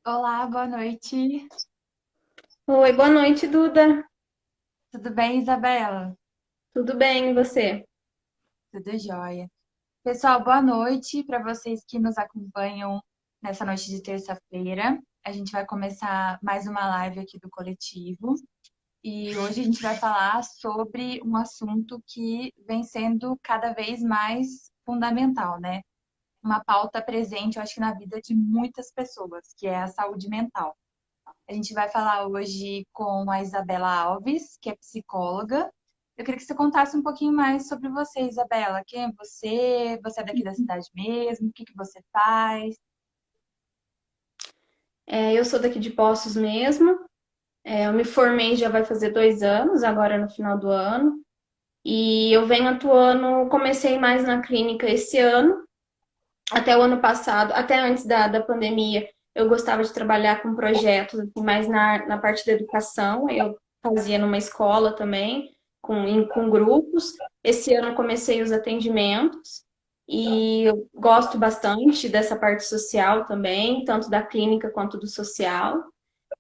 Olá, boa noite. Oi, boa noite, Duda. Tudo bem, Isabela? Tudo bem, e você? Tudo jóia. Pessoal, boa noite para vocês que nos acompanham nessa noite de terça-feira. A gente vai começar mais uma live aqui do coletivo e hoje a gente vai falar sobre um assunto que vem sendo cada vez mais fundamental, né? Uma pauta presente, eu acho que na vida de muitas pessoas, que é a saúde mental. A gente vai falar hoje com a Isabela Alves, que é psicóloga. Eu queria que você contasse um pouquinho mais sobre você, Isabela. Quem é você? Você é daqui da cidade mesmo? O que que você faz? Eu sou daqui de Poços mesmo. Eu me formei já vai fazer 2 anos, agora no final do ano. E eu venho atuando, comecei mais na clínica esse ano, até o ano passado, até antes da pandemia, eu gostava de trabalhar com projetos, assim, mais na parte da educação. Eu fazia numa escola também, com grupos. Esse ano eu comecei os atendimentos e eu gosto bastante dessa parte social também, tanto da clínica quanto do social.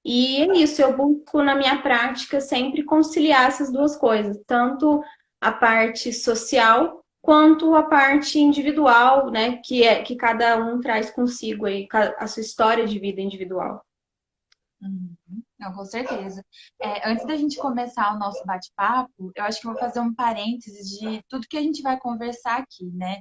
E é isso, eu busco na minha prática sempre conciliar essas duas coisas, tanto a parte social quanto a parte individual, né, que cada um traz consigo aí a sua história de vida individual. Uhum. Não, com certeza. Antes da gente começar o nosso bate-papo, eu acho que eu vou fazer um parênteses de tudo que a gente vai conversar aqui, né?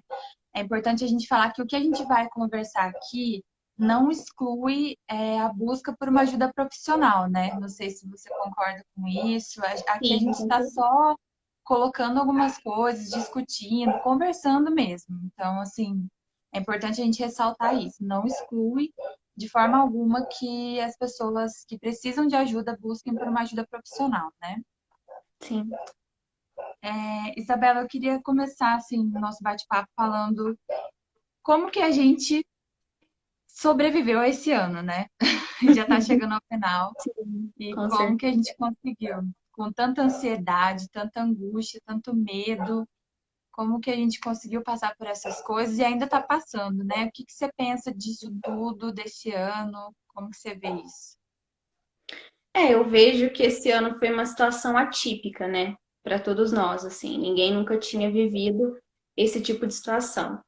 É importante a gente falar que o que a gente vai conversar aqui não exclui a busca por uma ajuda profissional, né? Não sei se você concorda com isso. Aqui a Sim, gente está só colocando algumas coisas, discutindo, conversando mesmo. Então, assim, é importante a gente ressaltar isso. Não exclui de forma alguma que as pessoas que precisam de ajuda busquem por uma ajuda profissional, né? sim. Isabela, eu queria começar assim o nosso bate-papo falando como que a gente sobreviveu a esse ano, né? Já está chegando ao final Sim, e com como que a certeza. gente conseguiu, com tanta ansiedade, tanta angústia, tanto medo, como que a gente conseguiu passar por essas coisas e ainda está passando, né? O que que você pensa disso tudo, desse ano? Como que você vê isso? Eu vejo que esse ano foi uma situação atípica, né, para todos nós, assim, ninguém nunca tinha vivido esse tipo de situação.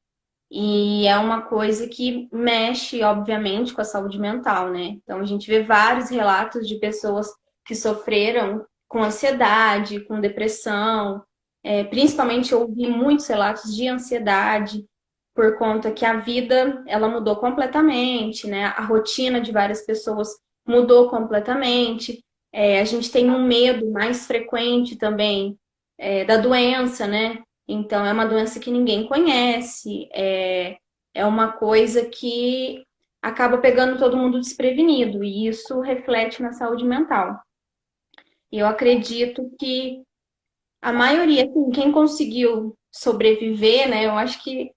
E é uma coisa que mexe, obviamente, com a saúde mental, né? Então, a gente vê vários relatos de pessoas que sofreram com ansiedade, com depressão. Principalmente, eu ouvi muitos relatos de ansiedade, por conta que a vida, ela mudou completamente, né? A rotina de várias pessoas mudou completamente. A gente tem um medo mais frequente também, da doença, né? Então, é uma doença que ninguém conhece, é uma coisa que acaba pegando todo mundo desprevenido, e isso reflete na saúde mental. E eu acredito que a maioria, assim, quem conseguiu sobreviver, né, eu acho que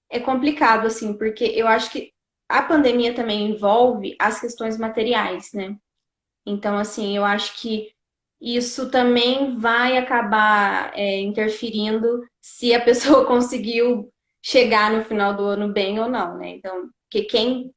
é complicado, assim, porque eu acho que a pandemia também envolve as questões materiais, né? Então, assim, eu acho que isso também vai acabar interferindo se a pessoa conseguiu chegar no final do ano bem ou não, né? Então, que quem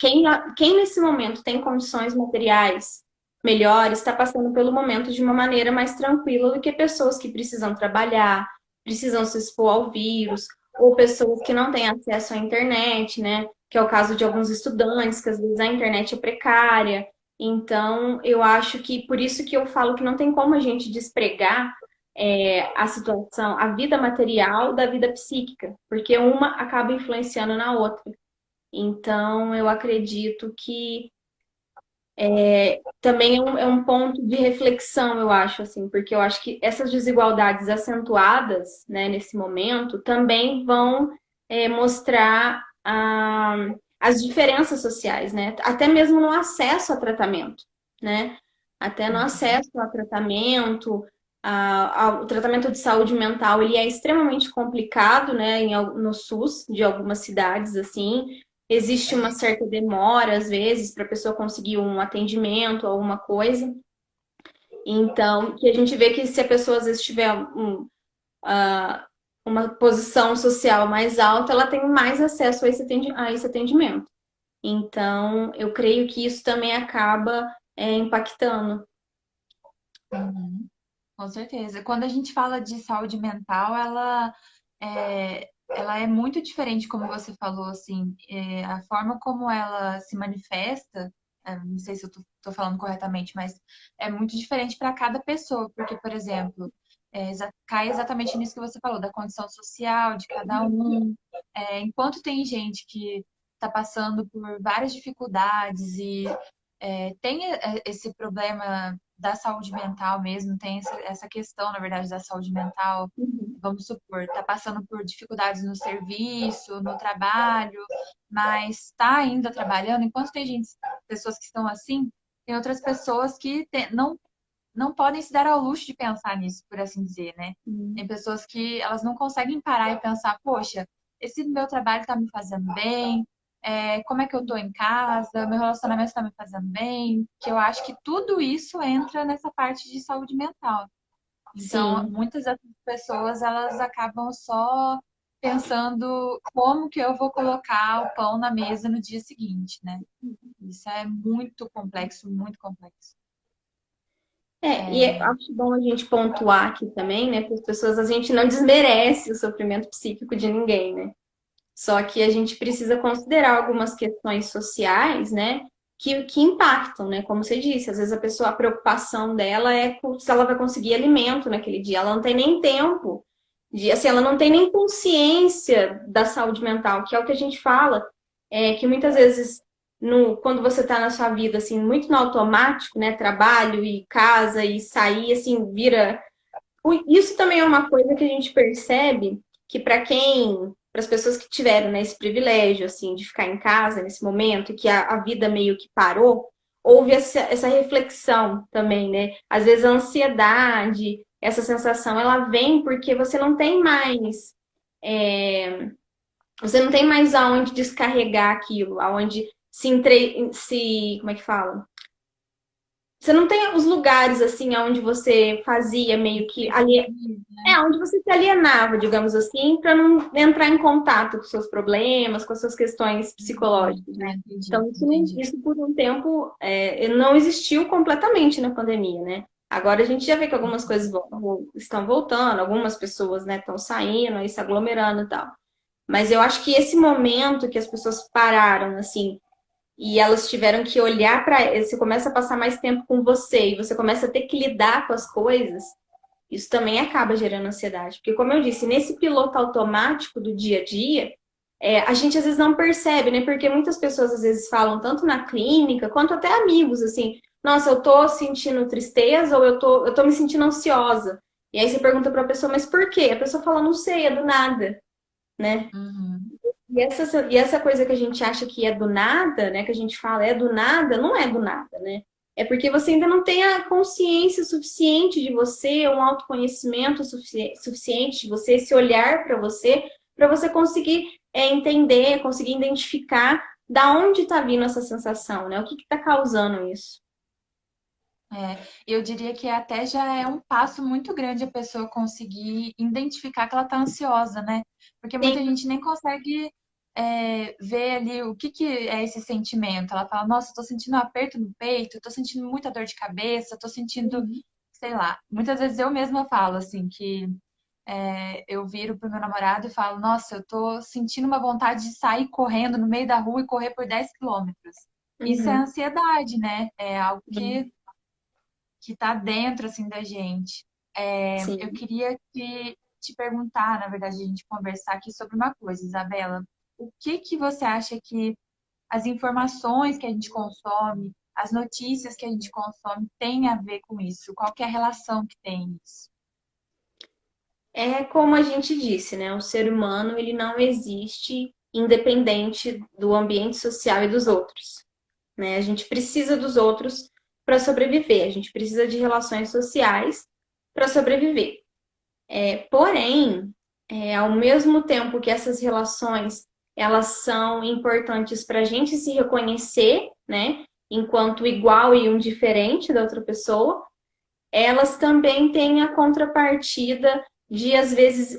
nesse momento tem condições materiais melhores está passando pelo momento de uma maneira mais tranquila do que pessoas que precisam trabalhar, precisam se expor ao vírus, ou pessoas que não têm acesso à internet, né? Que é o caso de alguns estudantes, que às vezes a internet é precária. Então, eu acho que por isso que eu falo que não tem como a gente despregar a situação, a vida material da vida psíquica, porque uma acaba influenciando na outra. Então, eu acredito que também é um ponto de reflexão, eu acho, assim, porque eu acho que essas desigualdades acentuadas, né, nesse momento, também vão mostrar as diferenças sociais, né? Até mesmo no acesso a tratamento, né? Até no acesso a tratamento, o tratamento de saúde mental, ele é extremamente complicado, né, no SUS de algumas cidades, assim, existe uma certa demora, às vezes, para a pessoa conseguir um atendimento ou alguma coisa. Então, que a gente vê que se a pessoa às vezes tiver ah, uma posição social mais alta, ela tem mais acesso a esse atendimento. Então, eu creio que isso também acaba impactando. Uhum. Com certeza. Quando a gente fala de saúde mental, ela é muito diferente, como você falou, assim, a forma como ela se manifesta, não sei se eu estou falando corretamente, mas é muito diferente para cada pessoa, porque, por exemplo, cai exatamente nisso que você falou, da condição social de cada um. Enquanto tem gente que está passando por várias dificuldades e tem esse problema da saúde mental mesmo, tem essa questão, na verdade, da saúde mental. Uhum. Vamos supor, está passando por dificuldades no serviço, no trabalho, mas está ainda trabalhando. Enquanto tem gente, pessoas que estão assim, tem outras pessoas que não podem se dar ao luxo de pensar nisso, por assim dizer, né? Uhum. Tem pessoas que elas não conseguem parar e pensar, poxa, esse meu trabalho está me fazendo bem, como é que eu estou em casa, meu relacionamento está me fazendo bem, que eu acho que tudo isso entra nessa parte de saúde mental. Então, Sim. muitas dessas pessoas, elas acabam só pensando como que eu vou colocar o pão na mesa no dia seguinte, né? Isso é muito complexo, muito complexo. Acho bom a gente pontuar aqui também, né, para as pessoas, a gente não desmerece o sofrimento psíquico de ninguém, né? Só que a gente precisa considerar algumas questões sociais, né, que impactam, né? Como você disse, às vezes a pessoa, a preocupação dela é se ela vai conseguir alimento naquele dia, ela não tem nem tempo de, assim, ela não tem nem consciência da saúde mental, que é o que a gente fala, que muitas vezes quando você está na sua vida, assim, muito no automático, né, trabalho e casa e sair, assim, vira isso também é uma coisa que a gente percebe que para as pessoas que tiveram, né, esse privilégio, assim, de ficar em casa nesse momento, que a vida meio que parou, houve essa reflexão também, né? Às vezes a ansiedade, essa sensação, ela vem porque você não tem mais aonde descarregar aquilo, aonde como é que fala? Você não tem os lugares assim onde você fazia meio que ali onde você se alienava, digamos assim, para não entrar em contato com seus problemas, com as suas questões psicológicas, né? Entendi, Então, entendi. isso por um tempo não existiu completamente na pandemia, né? Agora a gente já vê que algumas coisas estão voltando, algumas pessoas, né, estão saindo, aí se aglomerando e tal. Mas eu acho que esse momento que as pessoas pararam, assim, e elas tiveram que olhar para. Você começa a passar mais tempo com você e você começa a ter que lidar com as coisas, isso também acaba gerando ansiedade. Porque, como eu disse, nesse piloto automático do dia a dia, a gente às vezes não percebe, né? Porque muitas pessoas às vezes falam, tanto na clínica, quanto até amigos, assim, nossa, eu tô sentindo tristeza ou eu tô me sentindo ansiosa. E aí você pergunta para a pessoa, mas por quê? A pessoa fala, não sei, é do nada, né? Uhum. E essa coisa que a gente acha que é do nada, né? Que a gente fala é do nada, não é do nada, né? É porque você ainda não tem a consciência suficiente de você, um autoconhecimento suficiente de você, esse olhar para você conseguir entender, conseguir identificar da onde está vindo essa sensação, né? O que está causando isso. Eu diria que até já é um passo muito grande a pessoa conseguir identificar que ela está ansiosa, né? Porque muita Sim. gente nem consegue ver ali o que é esse sentimento. Ela fala, nossa, estou sentindo um aperto no peito, estou sentindo muita dor de cabeça, estou sentindo, Uhum. sei lá. Muitas vezes eu mesma falo assim que eu viro pro meu namorado e falo, nossa, eu tô sentindo uma vontade de sair correndo no meio da rua e correr por 10 quilômetros. Isso é Uhum. ansiedade, né? É algo Sim. que está dentro assim da gente. Eu Sim. queria te perguntar, na verdade, a gente conversar aqui sobre uma coisa, Isabela. O que que você acha que as informações que a gente consome, as notícias que a gente consome têm a ver com isso? Qual que é a relação que tem isso? É como a gente disse, né? O ser humano, ele não existe independente do ambiente social e dos outros, né? A gente precisa dos outros para sobreviver, a gente precisa de relações sociais para sobreviver. Porém, ao mesmo tempo que essas relações elas são importantes para a gente se reconhecer, né? Enquanto igual e um diferente da outra pessoa, elas também têm a contrapartida de, às vezes,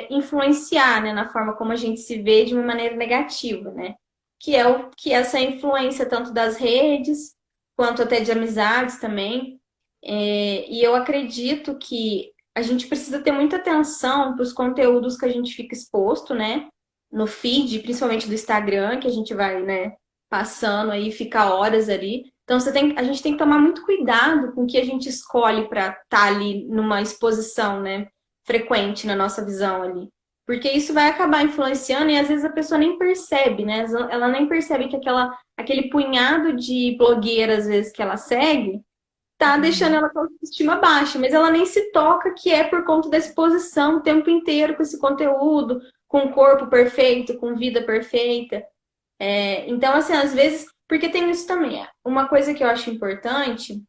influenciar, né, na forma como a gente se vê de uma maneira negativa, né? que é o que essa influência tanto das redes quanto até de amizades também. E eu acredito que a gente precisa ter muita atenção para os conteúdos que a gente fica exposto, né? No feed, principalmente do Instagram, que a gente vai, né, passando aí, fica horas ali. Então a gente tem que tomar muito cuidado com o que a gente escolhe para estar ali numa exposição, né, frequente na nossa visão ali. Porque isso vai acabar influenciando e às vezes a pessoa nem percebe, né? Ela nem percebe que aquele punhado de blogueiras, às vezes, que ela segue, tá deixando Uhum. ela com a autoestima baixa, mas ela nem se toca que é por conta da exposição o tempo inteiro com esse conteúdo, com corpo perfeito, com vida perfeita. Então, assim, às vezes, porque tem isso também. Uma coisa que eu acho importante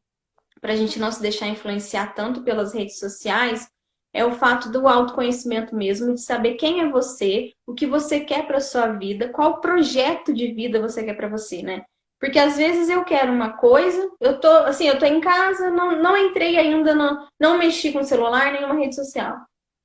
para a gente não se deixar influenciar tanto pelas redes sociais, é o fato do autoconhecimento mesmo, de saber quem é você, o que você quer para sua vida, qual projeto de vida você quer para você, né? Porque às vezes eu quero uma coisa, eu tô em casa, não entrei ainda, não mexi com o celular, nenhuma rede social.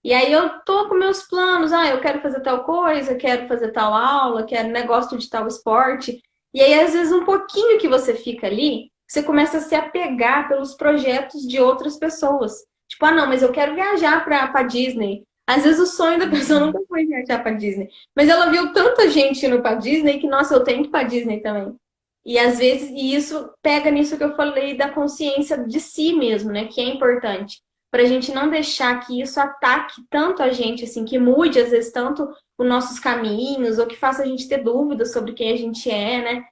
E aí eu tô com meus planos, eu quero fazer tal coisa, quero fazer tal aula, quero negócio de tal esporte. E aí, às vezes, um pouquinho que você fica ali, você começa a se apegar pelos projetos de outras pessoas. Tipo, não, mas eu quero viajar para Disney. Às vezes o sonho da pessoa Uhum. nunca foi viajar para Disney, mas ela viu tanta gente indo para Disney que, nossa, eu tenho que ir para Disney também. E às vezes, e isso pega nisso que eu falei da consciência de si mesmo, né? Que é importante. Para a gente não deixar que isso ataque tanto a gente, assim, que mude às vezes tanto os nossos caminhos, ou que faça a gente ter dúvidas sobre quem a gente é, né?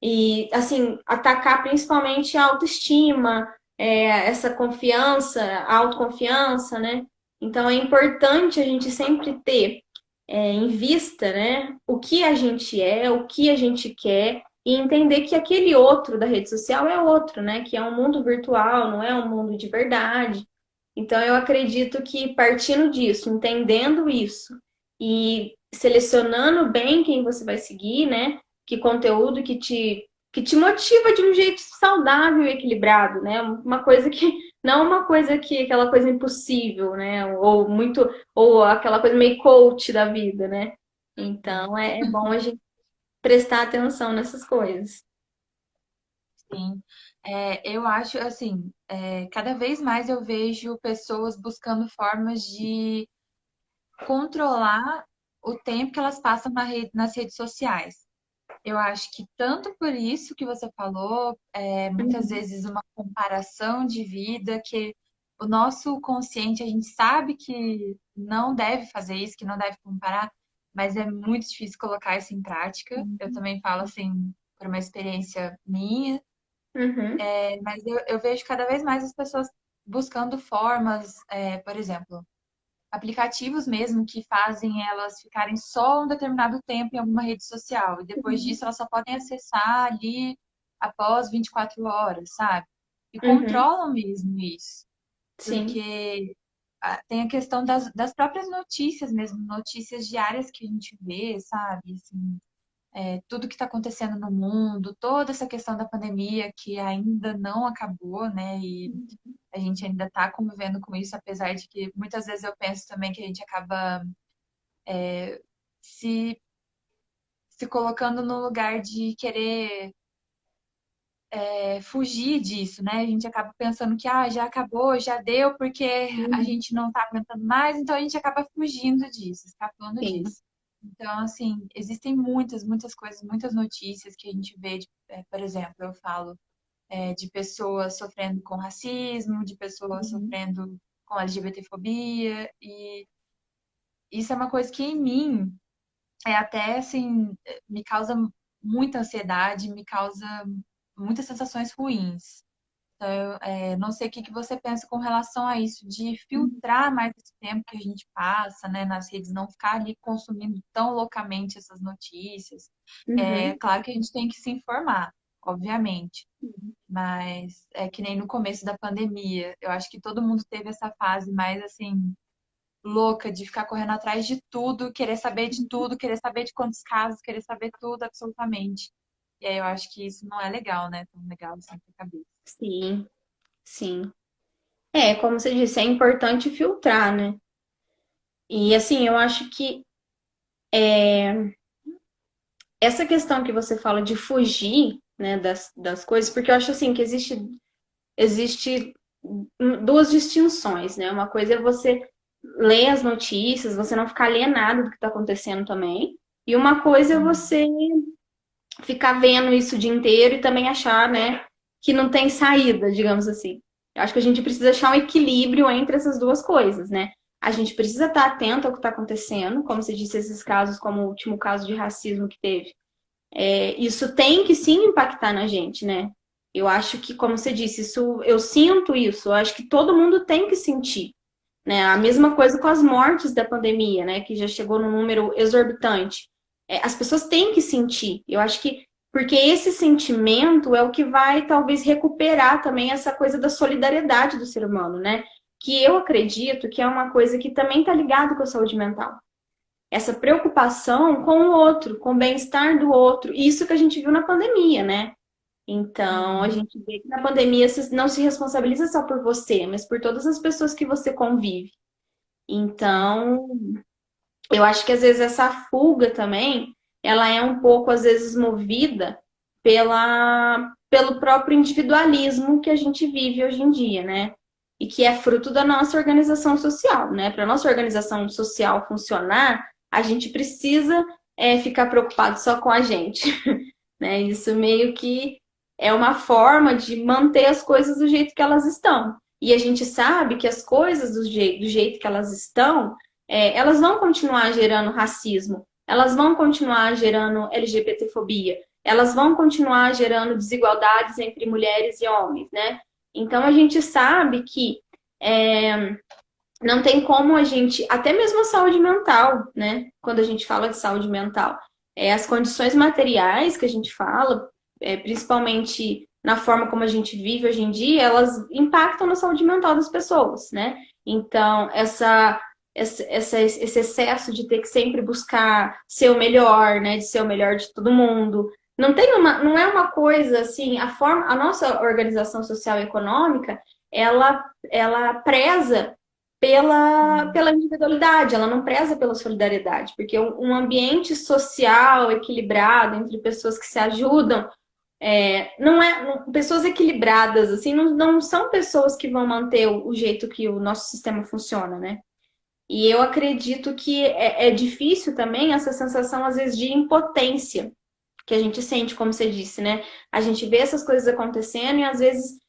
E, assim, atacar principalmente a autoestima, essa confiança, a autoconfiança, né? Então, é importante a gente sempre ter em vista, né, o que a gente é, o que a gente quer, e entender que aquele outro da rede social é outro, né? Que é um mundo virtual, não é um mundo de verdade. Então, eu acredito que partindo disso, entendendo isso e selecionando bem quem você vai seguir, né? Que conteúdo que te motiva de um jeito saudável e equilibrado, né? Uma coisa que não uma coisa que aquela coisa impossível, né? Ou muito ou aquela coisa meio coach da vida, né? Então é bom a gente prestar atenção nessas coisas. Sim. Eu acho assim, cada vez mais eu vejo pessoas buscando formas de controlar o tempo que elas passam nas redes sociais. Eu acho que tanto por isso que você falou, muitas Uhum, vezes uma comparação de vida, que o nosso consciente, a gente sabe que não deve fazer isso, que não deve comparar, mas é muito difícil colocar isso em prática. Eu também falo assim, por uma experiência minha, uhum, mas eu vejo cada vez mais as pessoas buscando formas, por exemplo, aplicativos mesmo que fazem elas ficarem só um determinado tempo em alguma rede social e depois uhum, disso elas só podem acessar ali após 24 horas, sabe? E uhum, controlam mesmo isso, sim. porque tem a questão das próprias notícias mesmo, notícias diárias que a gente vê, sabe? Assim, tudo que está acontecendo no mundo, toda essa questão da pandemia que ainda não acabou, né? E a gente ainda está convivendo com isso, apesar de que muitas vezes eu penso também que a gente acaba se, se colocando no lugar de querer fugir disso, né? A gente acaba pensando que já acabou, já deu, porque a Uhum, gente não está aguentando mais, então a gente acaba fugindo disso, escapando sim. disso. Então, assim, existem muitas coisas, muitas notícias que a gente vê, por exemplo, eu falo de pessoas sofrendo com racismo, de pessoas Uhum, sofrendo com LGBTfobia, e isso é uma coisa que em mim até assim me causa muita ansiedade, me causa muitas sensações ruins. Então, não sei o que que você pensa com relação a isso, de filtrar mais esse tempo que a gente passa, né, nas redes, não ficar ali consumindo tão loucamente essas notícias. É uhum, claro que a gente tem que se informar, obviamente, mas é que nem no começo da pandemia, eu acho que todo mundo teve essa fase mais assim louca de ficar correndo atrás de tudo, querer saber de tudo, querer saber de quantos casos, querer saber tudo absolutamente. E aí eu acho que isso não é legal, né? Tão legal assim pra cabeça. sim, sim. Como você disse, é importante filtrar, né? E assim, eu acho que essa questão que você fala de fugir, né, das coisas, porque eu acho assim que existe duas distinções, né? Uma coisa é você ler as notícias, você não ficar alienado do que está acontecendo também. E uma coisa é Sim. você ficar vendo isso o dia inteiro e também achar, né, que não tem saída, digamos assim. Eu acho que a gente precisa achar um equilíbrio entre essas duas coisas, né? A gente precisa estar atento ao que está acontecendo, como você disse, esses casos, como o último caso de racismo que teve. Isso tem que sim impactar na gente, né? Eu acho que, como você disse, isso, eu sinto isso, eu acho que todo mundo tem que sentir, né? A mesma coisa com as mortes da pandemia, né? Que já chegou num número exorbitante. As pessoas têm que sentir. Eu acho que porque esse sentimento é o que vai talvez recuperar também essa coisa da solidariedade do ser humano, né? Que eu acredito que é uma coisa que também está ligado com a saúde mental. Essa preocupação com o outro, com o bem-estar do outro. Isso que a gente viu na pandemia, né? Então, a Uhum. gente vê que na pandemia você não se responsabiliza só por você, mas por todas as pessoas que você convive. Então, eu acho que às vezes essa fuga também, ela é um pouco às vezes movida pelo próprio individualismo que a gente vive hoje em dia, né? E que é fruto da nossa organização social, né? Para nossa organização social funcionar, a gente precisa ficar preocupado só com a gente, né? Isso meio que é uma forma de manter as coisas do jeito que elas estão. E a gente sabe que as coisas do jeito que elas estão, elas vão continuar gerando racismo, elas vão continuar gerando LGBTfobia, elas vão continuar gerando desigualdades entre mulheres e homens, né? Então a gente sabe que é, não tem como a gente, até mesmo a saúde mental, né? Quando a gente fala de saúde mental, as condições materiais que a gente fala, principalmente na forma como a gente vive hoje em dia, elas impactam na saúde mental das pessoas, né? Então, esse excesso de ter que sempre buscar ser o melhor, né? De ser o melhor de todo mundo. Não é uma coisa assim, a nossa organização social e econômica, ela preza Sim. pela individualidade, ela não preza pela solidariedade, porque um ambiente social equilibrado entre pessoas que se ajudam, pessoas equilibradas, assim, não são pessoas que vão manter o jeito que o nosso sistema funciona, né? E eu acredito que é difícil também essa sensação, às vezes, de impotência que a gente sente, como você disse, né? A gente vê essas coisas acontecendo e às vezes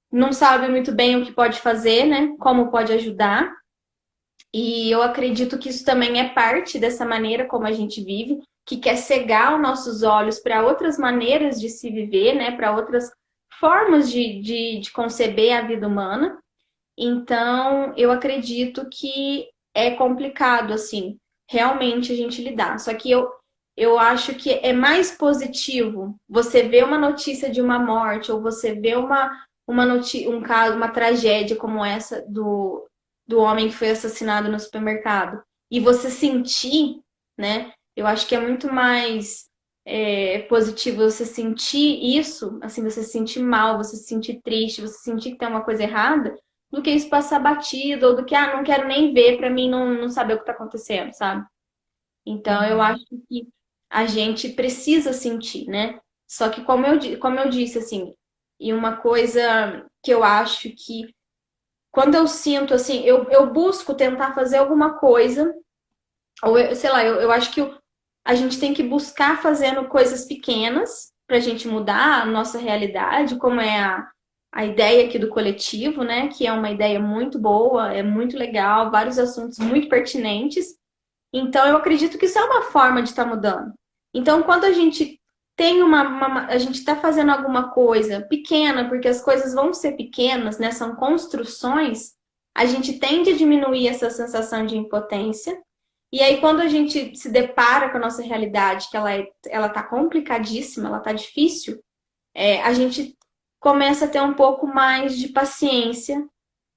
não sabe muito bem o que pode fazer, né? Como pode ajudar. E eu acredito que isso também é parte dessa maneira como a gente vive, que quer cegar os nossos olhos para outras maneiras de se viver, né? Para outras formas de conceber a vida humana. Então, eu acredito que é complicado, assim, realmente a gente lidar. Só que eu acho que é mais positivo você ver uma notícia de uma morte ou você ver um caso, uma tragédia como essa do homem que foi assassinado no supermercado e você sentir, né? Eu acho que é muito mais positivo você sentir isso, assim, você se sentir mal, você se sentir triste, você sentir que tem uma coisa errada, do que isso passar batido, ou do que, não quero nem ver pra mim não saber o que tá acontecendo, sabe? Então, eu Uhum. acho que a gente precisa sentir, né? Só que, como eu disse, assim, e uma coisa que eu acho que, quando eu sinto, assim, eu busco tentar fazer alguma coisa, ou, sei lá, eu acho que a gente tem que buscar fazendo coisas pequenas pra gente mudar a nossa realidade, como é a ideia aqui do coletivo, né? Que é uma ideia muito boa, é muito legal, vários assuntos muito pertinentes. Então, eu acredito que isso é uma forma de estar mudando. Então, quando a gente tem a gente está fazendo alguma coisa pequena, porque as coisas vão ser pequenas, né? São construções, a gente tende a diminuir essa sensação de impotência. E aí, quando a gente se depara com a nossa realidade, que ela tá complicadíssima, ela tá difícil, a gente começa a ter um pouco mais de paciência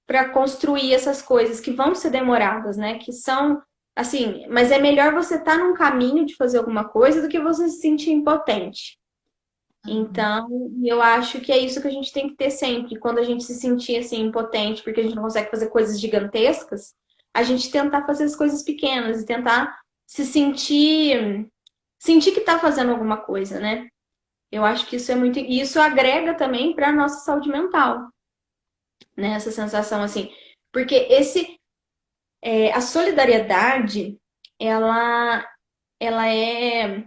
para construir essas coisas que vão ser demoradas, né? Que são assim, mas é melhor você estar num caminho de fazer alguma coisa do que você se sentir impotente. Uhum. Então, eu acho que é isso que a gente tem que ter sempre. Quando a gente se sentir assim impotente porque a gente não consegue fazer coisas gigantescas, a gente tentar fazer as coisas pequenas e tentar se sentir sentir que tá fazendo alguma coisa, né? Eu acho que isso é muito. E isso agrega também para a nossa saúde mental, né? Essa sensação assim. Porque a solidariedade, ela, ela é.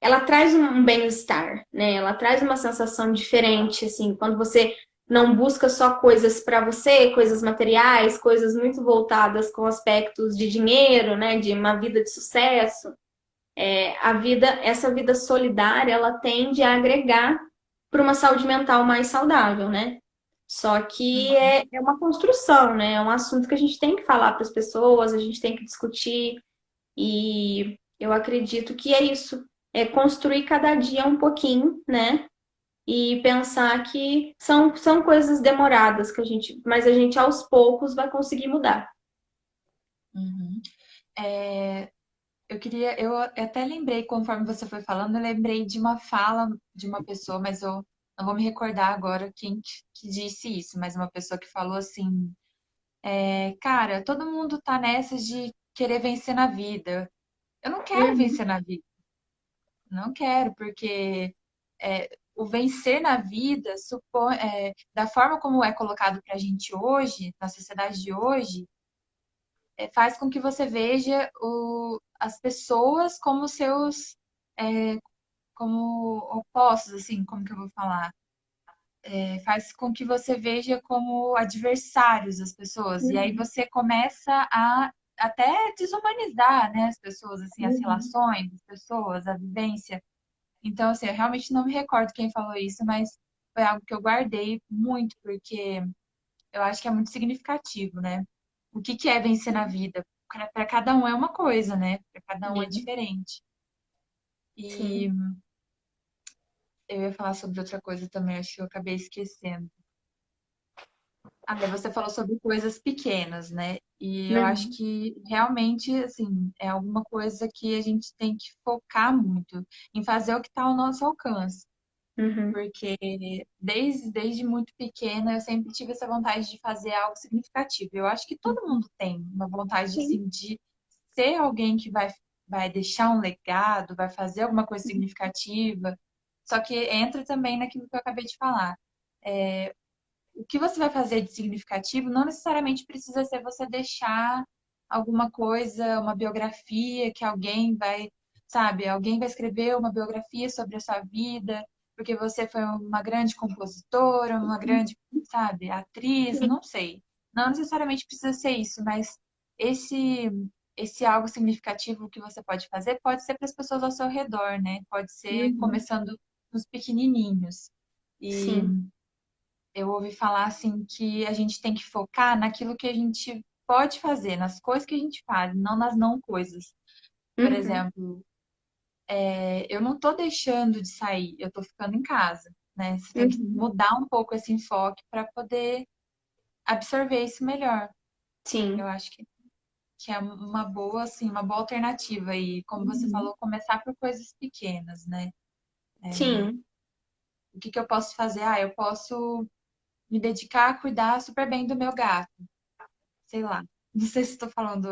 Ela traz um bem-estar, né? Ela traz uma sensação diferente, assim, quando você não busca só coisas para você, coisas materiais, coisas muito voltadas com aspectos de dinheiro, né? De uma vida de sucesso. Essa vida solidária, ela tende a agregar para uma saúde mental mais saudável, né? Só que Uhum. é uma construção, né? É um assunto que a gente tem que falar para as pessoas, a gente tem que discutir, e eu acredito que é isso, é construir cada dia um pouquinho, né? E pensar que são coisas demoradas mas a gente aos poucos vai conseguir mudar. Uhum. É, eu até lembrei, conforme você foi falando, eu lembrei de uma fala de uma pessoa, mas eu não vou me recordar agora quem que disse isso, mas uma pessoa que falou assim, cara, todo mundo tá nessa de querer vencer na vida. Eu não quero Uhum, vencer na vida, não quero, porque o vencer na vida, da forma como é colocado pra gente hoje, na sociedade de hoje, faz com que você veja as pessoas como seus, é, como opostos, assim, como que eu vou falar? Faz com que você veja como adversários as pessoas. E aí uhum, você começa a até desumanizar, né, as pessoas, assim, as uhum. relações das pessoas, a vivência. Então, assim, eu realmente não me recordo quem falou isso, mas foi algo que eu guardei muito, porque eu acho que é muito significativo, né? O que que é vencer na vida? Para cada um é uma coisa, né? Para cada um é É, diferente. E sim. eu ia falar sobre outra coisa também, acho que eu acabei esquecendo. Ah, e você falou sobre coisas pequenas, né? E eu acho Uhum, que realmente, assim, é alguma coisa que a gente tem que focar muito em fazer o que está ao nosso alcance. uhum, Porque desde muito pequena eu sempre tive essa vontade de fazer algo significativo. Eu acho que todo mundo tem uma vontade, sim. assim, de ser alguém que vai deixar um legado, vai fazer alguma coisa significativa. Só que entra também naquilo que eu acabei de falar. O que você vai fazer de significativo não necessariamente precisa ser você deixar alguma coisa, uma biografia que alguém vai, sabe, alguém vai escrever uma biografia sobre a sua vida, porque você foi uma grande compositora, uma grande, sabe, atriz, Sim. não sei. Não necessariamente precisa ser isso, mas esse esse algo significativo que você pode ser para as pessoas ao seu redor, né? Pode ser Uhum, começando nos pequenininhos. E sim. eu ouvi falar assim que a gente tem que focar naquilo que a gente pode fazer, nas coisas que a gente faz, não nas não coisas. Por Uhum, exemplo, eu não tô deixando de sair, eu tô ficando em casa, né? Você tem que uhum, mudar um pouco esse enfoque para poder absorver isso melhor. Eu sim. acho que é uma boa, assim, uma boa alternativa. E como você Uhum, falou, começar por coisas pequenas, né? sim. O que que eu posso fazer? Ah, eu posso me dedicar a cuidar super bem do meu gato, sei lá. Não sei se estou falando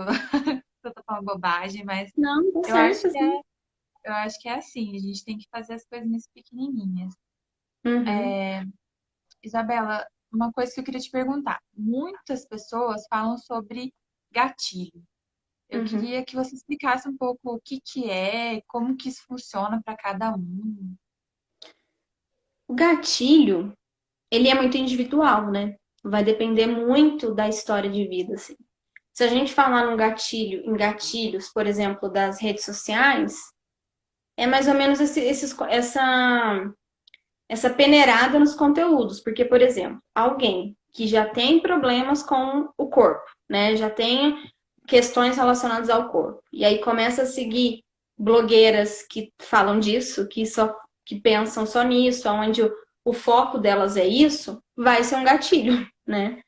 se eu tô falando bobagem, mas Não, tá eu acho certo, que é, assim. eu acho que é assim, a gente tem que fazer as coisinhas pequenininhas. Uhum, Isabela, uma coisa que eu queria te perguntar. Muitas pessoas falam sobre gatilho. Eu uhum. queria que você explicasse um pouco o que que é, como que isso funciona para cada um. O gatilho, ele é muito individual, né? Vai depender muito da história de vida, assim. Se a gente falar num gatilho, em gatilhos, por exemplo, das redes sociais, é mais ou menos essa peneirada nos conteúdos. Porque, por exemplo, alguém que já tem problemas com o corpo, né? Já tem questões relacionadas ao corpo. E aí começa a seguir blogueiras que falam disso, que pensam só nisso, onde o foco delas é isso, vai ser um gatilho, né?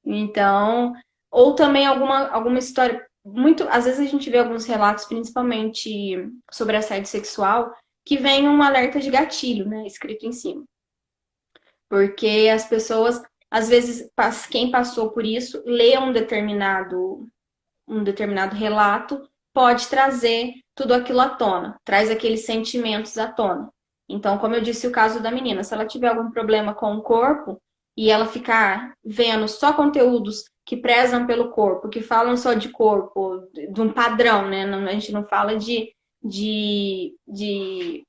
Então, ou também alguma história muito, às vezes a gente vê alguns relatos, principalmente sobre assédio sexual, que vem um alerta de gatilho, né, escrito em cima. Porque as pessoas, às vezes, quem passou por isso, lê um determinado relato, pode trazer tudo aquilo à tona, traz aqueles sentimentos à tona. Então, como eu disse, o caso da menina, se ela tiver algum problema com o corpo e ela ficar vendo só conteúdos que prezam pelo corpo, que falam só de corpo, de um padrão, né? A gente não fala de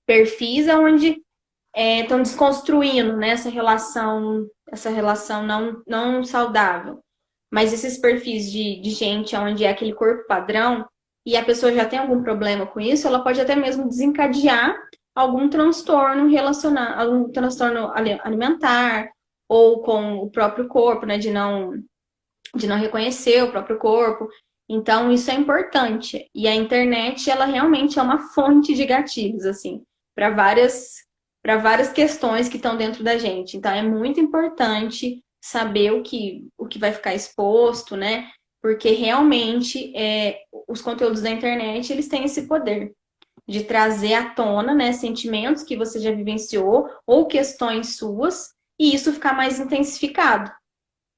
perfis onde estão desconstruindo, né, essa relação não saudável. Mas esses perfis de gente onde é aquele corpo padrão e a pessoa já tem algum problema com isso, ela pode até mesmo desencadear algum transtorno relacionado, algum transtorno alimentar ou com o próprio corpo, né, de não reconhecer o próprio corpo. Então, isso é importante. E a internet, ela realmente é uma fonte de gatilhos, assim, para várias questões que estão dentro da gente. Então, é muito importante saber o que vai ficar exposto, né? Porque realmente os conteúdos da internet, eles têm esse poder de trazer à tona, né, sentimentos que você já vivenciou ou questões suas, e isso ficar mais intensificado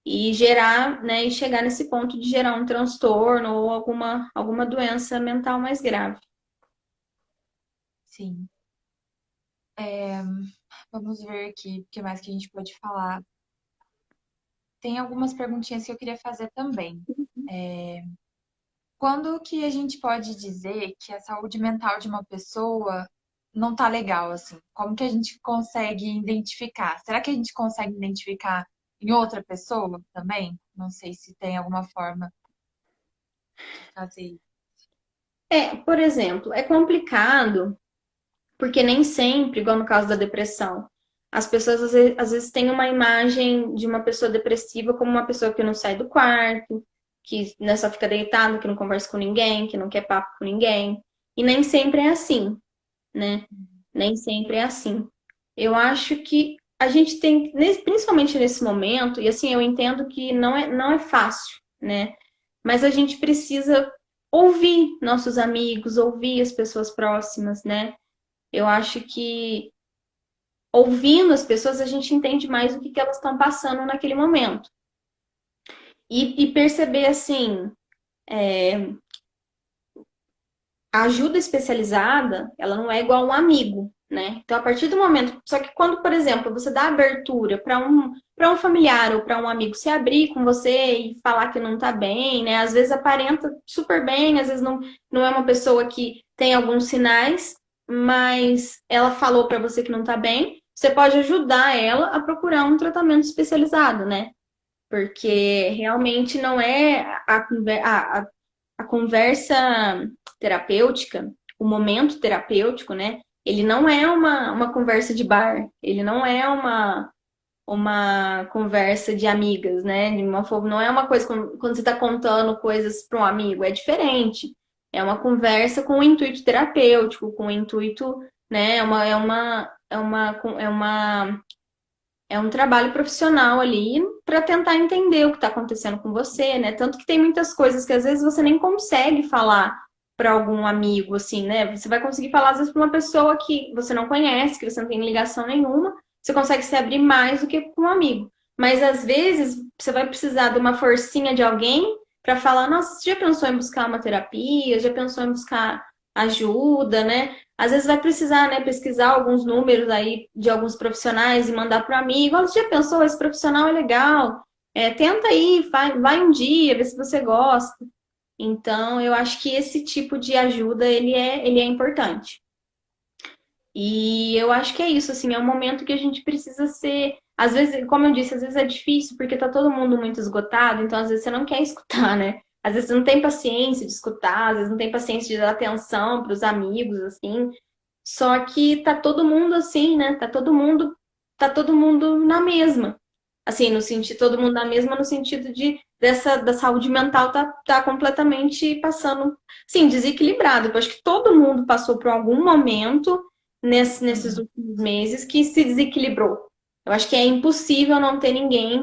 e gerar, né, e chegar nesse ponto de gerar um transtorno ou alguma doença mental mais grave. Sim. É, vamos ver aqui o que mais que a gente pode falar. Tem algumas perguntinhas que eu queria fazer também. Quando que a gente pode dizer que a saúde mental de uma pessoa não tá legal, assim? Como que a gente consegue identificar? Será que a gente consegue identificar em outra pessoa também? Não sei se tem alguma forma de fazer isso. Por exemplo, é complicado porque nem sempre, igual no caso da depressão, as pessoas às vezes têm uma imagem de uma pessoa depressiva como uma pessoa que não sai do quarto, que né, só fica deitada, que não conversa com ninguém, que não quer papo com ninguém. E nem sempre é assim, né? Nem sempre é assim. Eu acho que a gente tem, principalmente nesse momento, e assim, eu entendo que não é fácil, né? Mas a gente precisa ouvir nossos amigos, ouvir as pessoas próximas, né? Eu acho que ouvindo as pessoas, a gente entende mais o que elas estão passando naquele momento. E perceber, assim, a ajuda especializada, ela não é igual a um amigo, né? Então, a partir do momento... Só que quando, por exemplo, você dá abertura para um familiar ou para um amigo se abrir com você e falar que não tá bem, né? Às vezes aparenta super bem, às vezes não é uma pessoa que tem alguns sinais, mas ela falou para você que não tá bem, você pode ajudar ela a procurar um tratamento especializado, né? Porque realmente não é a conversa terapêutica, o momento terapêutico, né? Ele não é uma conversa de bar, ele não é uma conversa de amigas, né? Não é uma coisa quando você está contando coisas para um amigo, é diferente. É uma conversa com um intuito terapêutico, com um intuito, né? É um trabalho profissional ali para tentar entender o que está acontecendo com você, né? Tanto que tem muitas coisas que às vezes você nem consegue falar para algum amigo, assim, né? Você vai conseguir falar às vezes para uma pessoa que você não conhece, que você não tem ligação nenhuma, você consegue se abrir mais do que com um amigo. Mas às vezes você vai precisar de uma forcinha de alguém para falar, nossa, você já pensou em buscar uma terapia? Já pensou em buscar ajuda, né? Às vezes vai precisar, né, pesquisar alguns números aí de alguns profissionais e mandar para o amigo. Olha, você já pensou, esse profissional é legal. Tenta aí, vai um dia, vê se você gosta. Então, eu acho que esse tipo de ajuda, ele é importante. E eu acho que é isso, assim, é um momento que a gente precisa ser... Às vezes, como eu disse, às vezes é difícil porque tá todo mundo muito esgotado, então às vezes você não quer escutar, né? Às vezes você não tem paciência de escutar, às vezes não tem paciência de dar atenção para os amigos, assim. Só que tá todo mundo assim, né? Tá todo mundo na mesma. Assim, no sentido, todo mundo na mesma no sentido da saúde mental tá completamente passando, sim, desequilibrado. Eu acho que todo mundo passou por algum momento nesses Uhum. últimos meses que se desequilibrou. Eu acho que é impossível não ter ninguém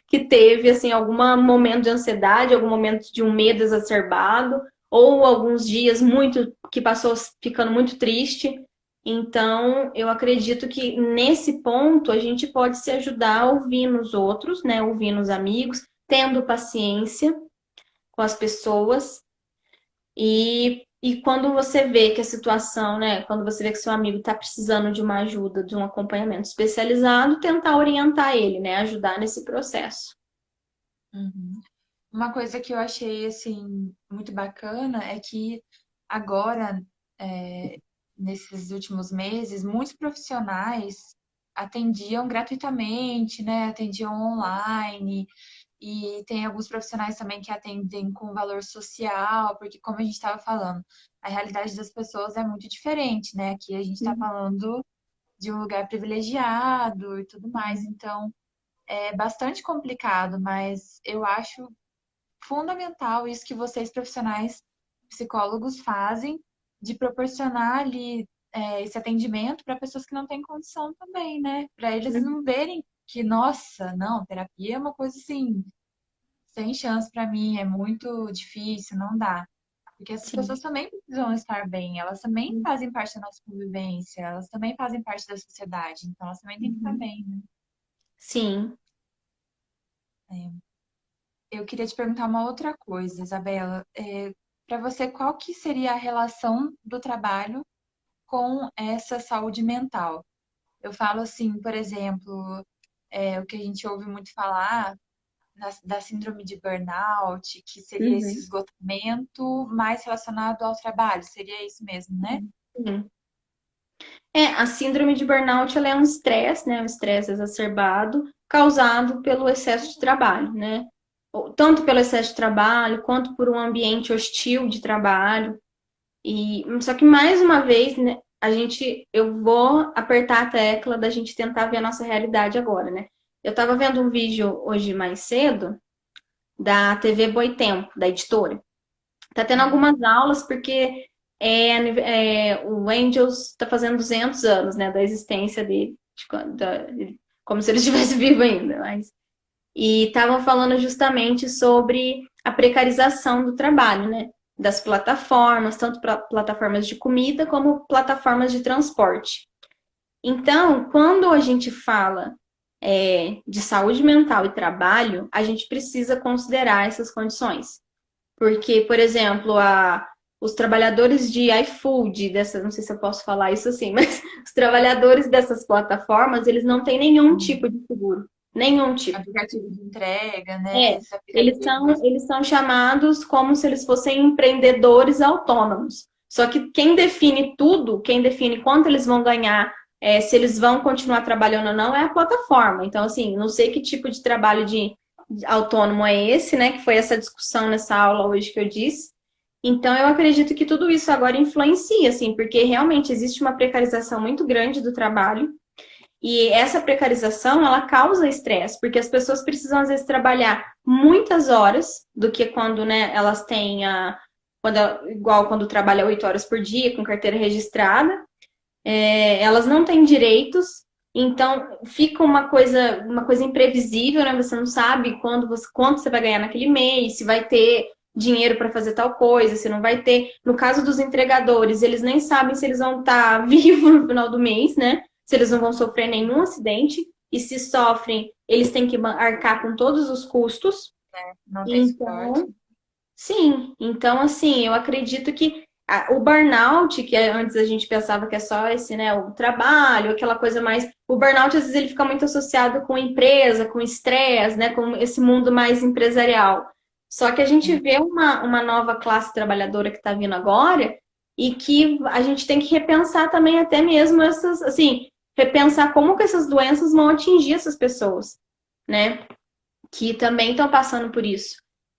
que teve, assim, algum momento de ansiedade, algum momento de um medo exacerbado, ou alguns dias muito que passou ficando muito triste. Então, eu acredito que nesse ponto a gente pode se ajudar ouvindo os outros, né? Ouvindo os amigos, tendo paciência com as pessoas e E quando você vê que a situação, né? Quando você vê que seu amigo está precisando de uma ajuda, de um acompanhamento especializado, tentar orientar ele, né? Ajudar nesse processo. Uhum. Uma coisa que eu achei assim muito bacana é que agora, é, nesses últimos meses, muitos profissionais atendiam gratuitamente, né? Atendiam online. E tem alguns profissionais também que atendem com valor social, porque como a gente estava falando, a realidade das pessoas é muito diferente, né? Aqui a gente está Uhum. falando de um lugar privilegiado e tudo mais, então é bastante complicado, mas eu acho fundamental isso que vocês profissionais psicólogos fazem de proporcionar ali esse atendimento para pessoas que não têm condição também, né? Para eles não verem que, nossa, não, terapia é uma coisa assim sem chance para mim, é muito difícil, não dá. Porque essas Sim. pessoas também precisam estar bem, elas também fazem parte da nossa convivência, elas também fazem parte da sociedade, então elas também têm que estar Uhum. bem, né? Sim. Eu queria te perguntar uma outra coisa, Isabela. Para você, qual que seria a relação do trabalho com essa saúde mental? Eu falo assim, por exemplo, o que a gente ouve muito falar da síndrome de burnout, que seria esse Uhum. esgotamento mais relacionado ao trabalho. Seria isso mesmo, né? Sim. A síndrome de burnout, ela é um estresse, né? Um estresse exacerbado causado pelo excesso de trabalho, né? Tanto pelo excesso de trabalho, quanto por um ambiente hostil de trabalho. E só que mais uma vez, né, eu vou apertar a tecla da gente tentar ver a nossa realidade agora, né? Eu estava vendo um vídeo hoje mais cedo da TV Boitempo, da editora. Tá tendo Uhum. algumas aulas porque o Angels está fazendo 200 anos, né, da existência dele, como se ele estivesse vivo ainda, mas e estavam falando justamente sobre a precarização do trabalho, né? Das plataformas, tanto para plataformas de comida como plataformas de transporte. Então, quando a gente fala de saúde mental e trabalho, a gente precisa considerar essas condições. Porque, por exemplo, os trabalhadores de iFood, não sei se eu posso falar isso assim, mas os trabalhadores dessas plataformas, eles não têm nenhum tipo de seguro. Nenhum tipo. Aplicativo de entrega, né? É, Esses eles são, aplicativos. eles são chamados como se eles fossem empreendedores autônomos. Só que quem define tudo, quem define quanto eles vão ganhar, se eles vão continuar trabalhando ou não, é a plataforma. Então, assim, não sei que tipo de trabalho de autônomo é esse, né? Que foi essa discussão nessa aula hoje que eu disse. Então, eu acredito que tudo isso agora influencia, assim, porque realmente existe uma precarização muito grande do trabalho. E essa precarização, ela causa estresse, porque as pessoas precisam, às vezes, trabalhar muitas horas do que quando, né, elas têm igual quando trabalha 8 horas por dia, com carteira registrada. Elas não têm direitos, então fica uma coisa imprevisível, né? Você não sabe quanto você vai ganhar naquele mês, se vai ter dinheiro para fazer tal coisa, se não vai ter. No caso dos entregadores, eles nem sabem se eles vão estar vivos no final do mês, né? Se eles não vão sofrer nenhum acidente, e se sofrem, eles têm que arcar com todos os custos. Não tem suporte. Então, sim, então assim, eu acredito que o burnout, que antes a gente pensava que é só esse, né, o trabalho, aquela coisa mais, o burnout às vezes ele fica muito associado com empresa, com estresse, né, com esse mundo mais empresarial. Só que a gente vê uma nova classe trabalhadora que está vindo agora e que a gente tem que repensar também até mesmo essas, assim, repensar como que essas doenças vão atingir essas pessoas, né, que também estão passando por isso.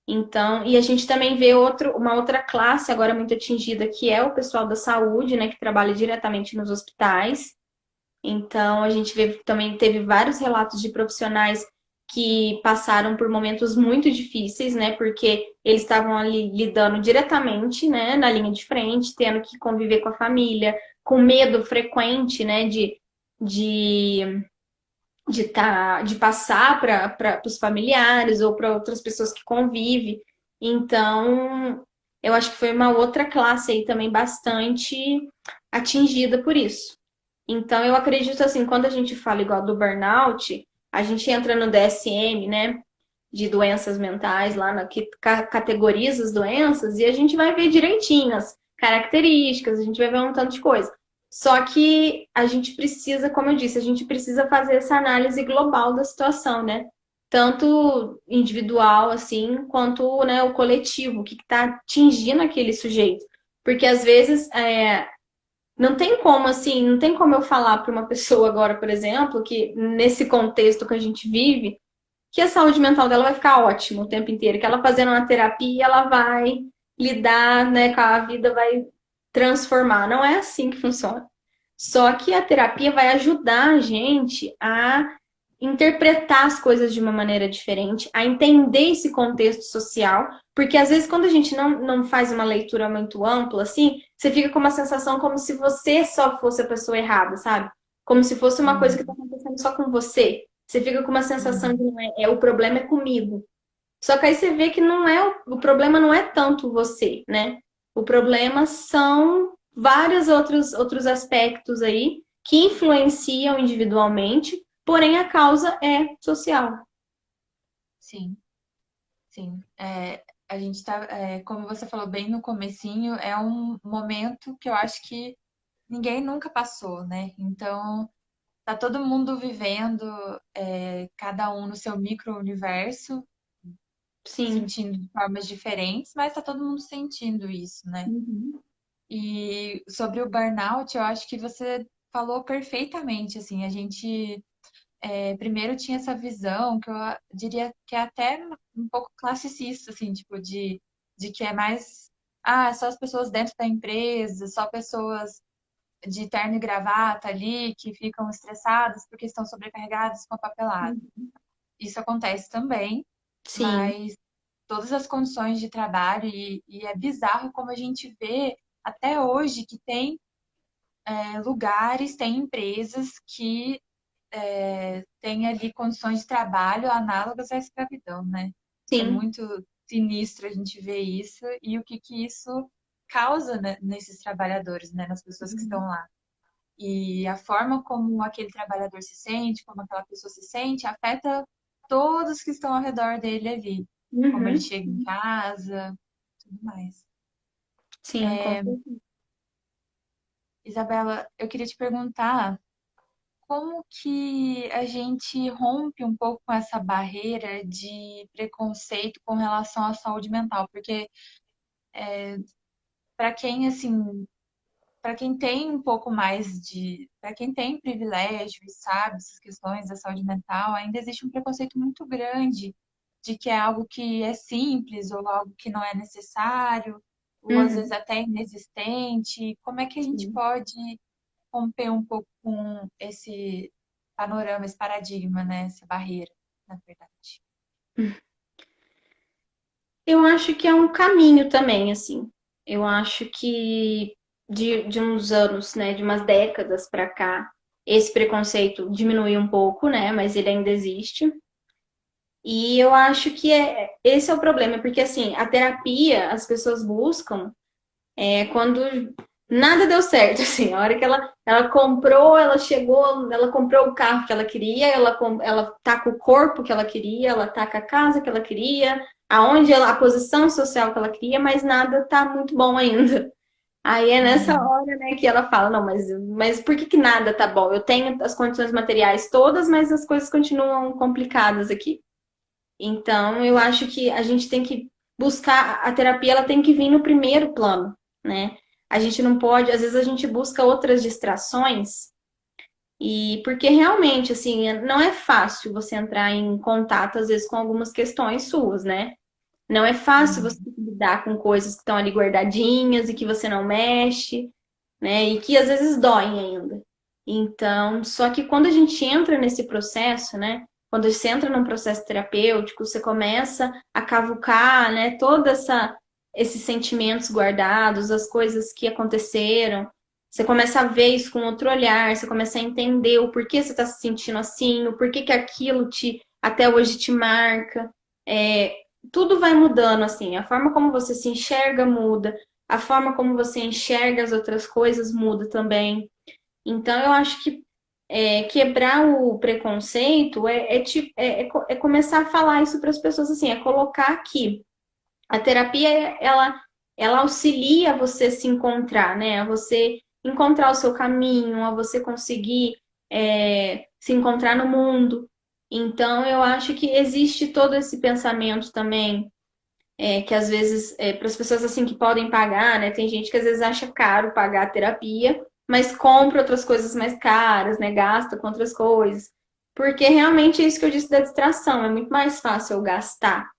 Então, e a gente também vê uma outra classe agora muito atingida, que é o pessoal da saúde, né, que trabalha diretamente nos hospitais. Então, a gente também teve vários relatos de profissionais que passaram por momentos muito difíceis, né, porque eles estavam ali lidando diretamente, né, na linha de frente, tendo que conviver com a família, com medo frequente, né, de de passar para os familiares ou para outras pessoas que convivem. Então, eu acho que foi uma outra classe aí também bastante atingida por isso. Então, eu acredito assim, quando a gente fala igual do burnout, a gente entra no DSM, né? De doenças mentais, lá que categoriza as doenças, e a gente vai ver direitinho características, a gente vai ver um tanto de coisa. Só que a gente precisa, como eu disse, a gente precisa fazer essa análise global da situação, né? Tanto individual, assim, quanto, né, o coletivo, o que está atingindo aquele sujeito. Porque às vezes não tem como, assim, não tem como eu falar para uma pessoa agora, por exemplo, que nesse contexto que a gente vive, que a saúde mental dela vai ficar ótima o tempo inteiro, que ela fazendo uma terapia, ela vai lidar, né, com a vida, vai transformar. Não é assim que funciona. Só que a terapia vai ajudar a gente a interpretar as coisas de uma maneira diferente, a entender esse contexto social, porque às vezes quando a gente não faz uma leitura muito ampla, assim, você fica com uma sensação como se você só fosse a pessoa errada, sabe? Como se fosse uma coisa que está Uhum. acontecendo só com você. Você fica com uma sensação de Uhum. não o problema é comigo. Só que aí você vê que não é o problema não é tanto você, né? O problema são vários outros aspectos aí que influenciam individualmente, porém a causa é social. Sim, sim. A gente tá, como você falou bem no comecinho, é um momento que eu acho que ninguém nunca passou, né? Então, tá todo mundo vivendo, cada um no seu micro-universo, Sim. sentindo de formas diferentes, mas tá todo mundo sentindo isso, né? Uhum. E sobre o burnout, eu acho que você falou perfeitamente, assim, a gente primeiro tinha essa visão que eu diria que é até um pouco classicista, assim, tipo, de que é mais, só as pessoas dentro da empresa, só pessoas de terno e gravata ali que ficam estressadas porque estão sobrecarregadas com a papelada. Isso acontece também, Sim. mas todas as condições de trabalho, e é bizarro como a gente vê até hoje que tem lugares, tem empresas que têm ali condições de trabalho análogas à escravidão, né? É Sim. muito sinistro a gente ver isso e o que que isso causa, né, nesses trabalhadores, né, nas pessoas que estão lá. E a forma como aquele trabalhador se sente, como aquela pessoa se sente, afeta todos que estão ao redor dele ali. Como ele Uhum. chega em casa, tudo mais. Sim, com certeza. Isabela, eu queria te perguntar como que a gente rompe um pouco com essa barreira de preconceito com relação à saúde mental? Porque para quem assim, para quem tem um pouco mais para quem tem privilégio e sabe essas questões da saúde mental, ainda existe um preconceito muito grande de que é algo que é simples ou algo que não é necessário, ou às vezes Uhum. até inexistente. Como é que a gente Sim. pode romper um pouco com esse panorama, esse paradigma, né? Essa barreira, na verdade. Eu acho que é um caminho também, assim. Eu acho que de uns anos, né, de umas décadas para cá, esse preconceito diminuiu um pouco, né, mas ele ainda existe. E eu acho que esse é o problema, porque assim, a terapia as pessoas buscam quando nada deu certo, assim, a hora que ela comprou, ela chegou, ela comprou o carro que ela queria, ela tá com o corpo que ela queria, ela tá com a casa que ela queria, a posição social que ela queria, mas nada tá muito bom ainda. Aí é nessa Uhum. hora, né, que ela fala, não, mas por que que nada tá bom? Eu tenho as condições materiais todas, mas as coisas continuam complicadas aqui. Então, eu acho que a gente tem que buscar, a terapia ela tem que vir no primeiro plano, né? A gente não pode, às vezes a gente busca outras distrações, e porque realmente, assim, não é fácil você entrar em contato, às vezes, com algumas questões suas, né? Não é fácil você Uhum. lidar com coisas que estão ali guardadinhas e que você não mexe, né? E que às vezes doem ainda. Então, só que quando a gente entra nesse processo, né? Quando você entra num processo terapêutico, você começa a cavucar, né? Esses sentimentos guardados, as coisas que aconteceram. Você começa a ver isso com outro olhar, você começa a entender o porquê você está se sentindo assim, o porquê que aquilo até hoje te marca. É, tudo vai mudando, assim. A forma como você se enxerga muda, a forma como você enxerga as outras coisas muda também. Então, eu acho que quebrar o preconceito é começar a falar isso para as pessoas, assim, é colocar aqui. A terapia, ela ela auxilia você se encontrar, né? A você encontrar o seu caminho, a você conseguir se encontrar no mundo. Então, eu acho que existe todo esse pensamento também, que às vezes, para as pessoas assim que podem pagar, né? Tem gente que às vezes acha caro pagar a terapia, mas compra outras coisas mais caras, né? Gasta com outras coisas. Porque realmente é isso que eu disse da distração. É muito mais fácil eu gastar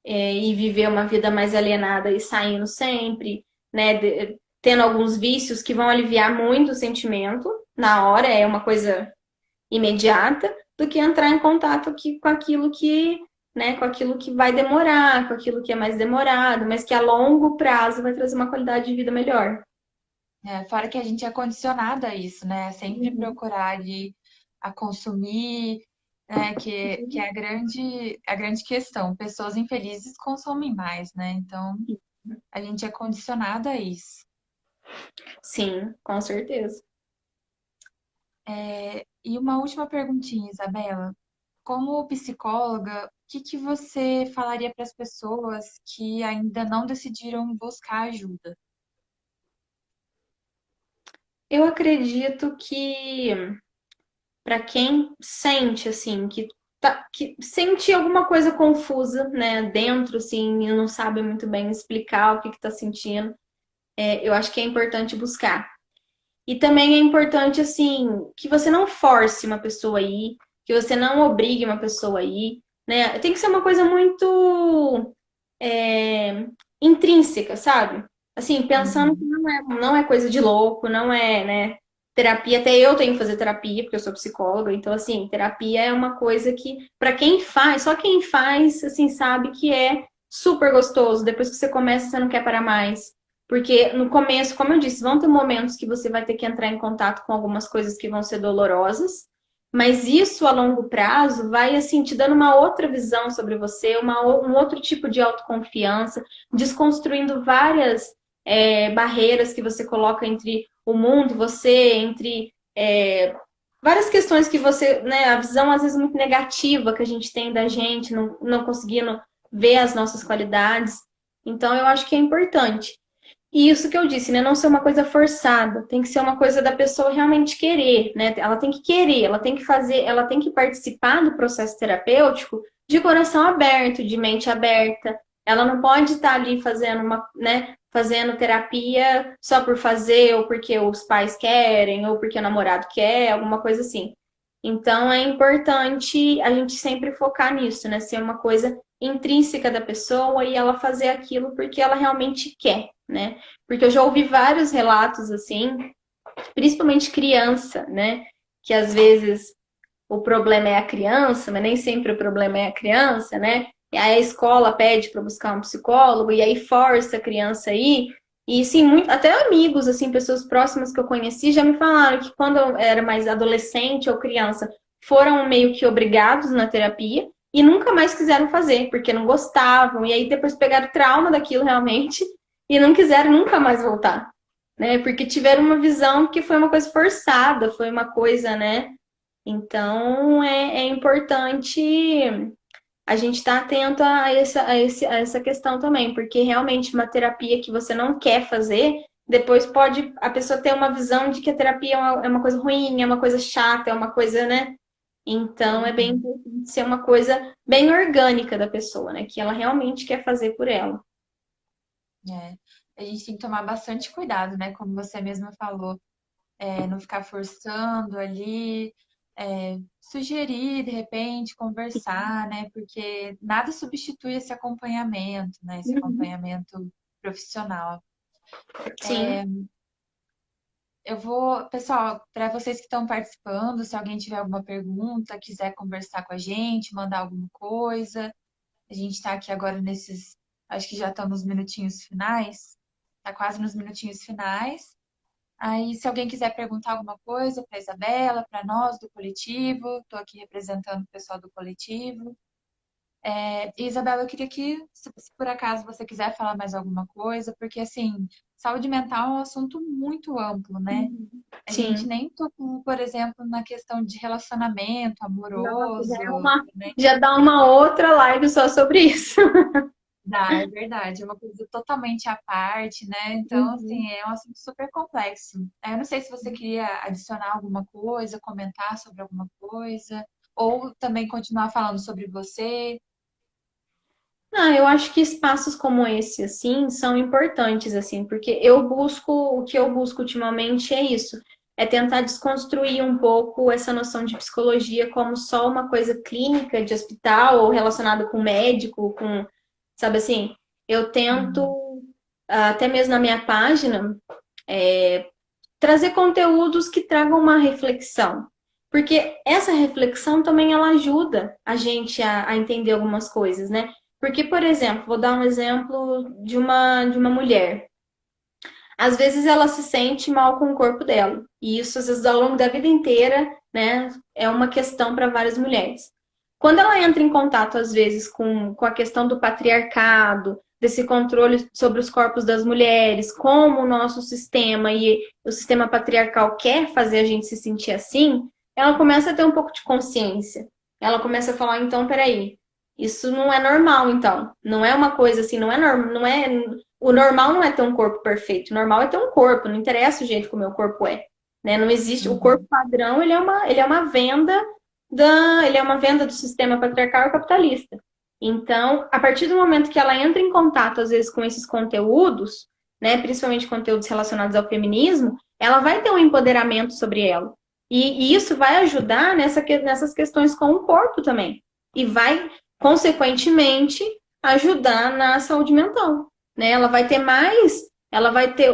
e viver uma vida mais alienada e saindo sempre, né? Tendo alguns vícios que vão aliviar muito o sentimento na hora, é uma coisa imediata, do que entrar em contato com aquilo que, né, com aquilo que vai demorar, com aquilo que é mais demorado, mas que a longo prazo vai trazer uma qualidade de vida melhor. Fora que a gente é condicionada a isso, né? Sempre Uhum. procurar ali a consumir, né? Que é a grande questão. Pessoas infelizes consomem mais, né? Então, a gente é condicionada a isso. Sim, com certeza. E uma última perguntinha, Isabela. Como psicóloga, o que que você falaria para as pessoas que ainda não decidiram buscar ajuda? Eu acredito que para quem sente assim que sente alguma coisa confusa, né, dentro assim, e não sabe muito bem explicar o que está sentindo, eu acho que é importante buscar. E também é importante, assim, que você não force uma pessoa a ir, que você não obrigue uma pessoa a ir, né? Tem que ser uma coisa muito é, intrínseca, sabe? Assim, pensando que Uhum. não é coisa de louco, não é, né? Terapia, até eu tenho que fazer terapia, porque eu sou psicóloga, então, assim, terapia é uma coisa que, para quem faz, só quem faz, assim, sabe que é super gostoso. Depois que você começa, você não quer parar mais. Porque no começo, como eu disse, vão ter momentos que você vai ter que entrar em contato com algumas coisas que vão ser dolorosas, mas isso a longo prazo vai assim te dando uma outra visão sobre você, um outro tipo de autoconfiança, desconstruindo várias barreiras que você coloca entre o mundo e você, entre várias questões que você, né, a visão às vezes muito negativa que a gente tem da gente, não conseguindo ver as nossas qualidades. Então eu acho que é importante. E isso que eu disse, né? Não ser uma coisa forçada, tem que ser uma coisa da pessoa realmente querer, né? Ela tem que querer, ela tem que fazer, ela tem que participar do processo terapêutico de coração aberto, de mente aberta. Ela não pode estar ali fazendo fazendo terapia só por fazer, ou porque os pais querem, ou porque o namorado quer, alguma coisa assim. Então é importante a gente sempre focar nisso, né? Ser uma coisa intrínseca da pessoa e ela fazer aquilo porque ela realmente quer, né? Porque eu já ouvi vários relatos assim, principalmente criança, né? Que às vezes o problema é a criança, mas nem sempre o problema é a criança, né? E aí a escola pede para buscar um psicólogo e aí força a criança aí. E sim, muito, até amigos, assim, pessoas próximas que eu conheci já me falaram que quando eu era mais adolescente ou criança, foram meio que obrigados na terapia e nunca mais quiseram fazer, porque não gostavam. E aí depois pegaram trauma daquilo realmente e não quiseram nunca mais voltar, né? Porque tiveram uma visão que foi uma coisa forçada, foi uma coisa, né? Então, é importante a gente estar atento a essa questão também, porque realmente uma terapia que você não quer fazer, depois pode a pessoa ter uma visão de que a terapia é uma coisa ruim, é uma coisa chata, é uma coisa, né? Então, é bem Uhum. importante ser uma coisa bem orgânica da pessoa, né? Que ela realmente quer fazer por ela. É. A gente tem que tomar bastante cuidado, né? Como você mesma falou, não ficar forçando ali, sugerir, de repente, conversar, né? Porque nada substitui esse acompanhamento, né? Esse Uhum. acompanhamento profissional. Sim. Eu vou, pessoal, para vocês que estão participando, se alguém tiver alguma pergunta, quiser conversar com a gente, mandar alguma coisa, a gente está aqui agora nesses, acho que já estão nos minutinhos finais, está quase nos minutinhos finais. Aí, se alguém quiser perguntar alguma coisa para a Isabela, para nós do coletivo, estou aqui representando o pessoal do coletivo. Isabela, eu queria que, se por acaso você quiser falar mais alguma coisa, porque assim, saúde mental é um assunto muito amplo, né? A gente Sim. nem tocou, por exemplo, na questão de relacionamento Nossa, amoroso, né? já dá uma outra live só sobre isso. Dá, é verdade, é uma coisa totalmente à parte, né? Então, Uhum. assim, é um assunto super complexo. Eu não sei se você queria adicionar alguma coisa, comentar sobre alguma coisa, ou também continuar falando sobre você. Ah, eu acho que espaços como esse, assim, são importantes, assim, porque eu busco, o que eu busco ultimamente é isso, é tentar desconstruir um pouco essa noção de psicologia como só uma coisa clínica, de hospital, ou relacionada com médico, com, sabe assim, eu Sim. tento, até mesmo na minha página, trazer conteúdos que tragam uma reflexão. Porque essa reflexão também ela ajuda a gente a entender algumas coisas, né? Porque, por exemplo, vou dar um exemplo de uma mulher. Às vezes ela se sente mal com o corpo dela. E isso, às vezes, ao longo da vida inteira, né, é uma questão para várias mulheres. Quando ela entra em contato, às vezes, com a questão do patriarcado, desse controle sobre os corpos das mulheres, como o nosso sistema e o sistema patriarcal quer fazer a gente se sentir assim, ela começa a ter um pouco de consciência. Ela começa a falar, então, peraí, isso não é normal, então. Não é uma coisa assim, não é normal, não é o normal não é ter um corpo perfeito, o normal é ter um corpo, não interessa o jeito que o meu corpo é, né? Não existe, o corpo Uhum. padrão, ele é uma venda ele é uma venda do sistema patriarcal e capitalista. Então, a partir do momento que ela entra em contato às vezes com esses conteúdos, né, principalmente conteúdos relacionados ao feminismo, ela vai ter um empoderamento sobre ela. E isso vai ajudar nessas questões com o corpo também. E vai, consequentemente, ajudar na saúde mental, né? Ela vai ter mais,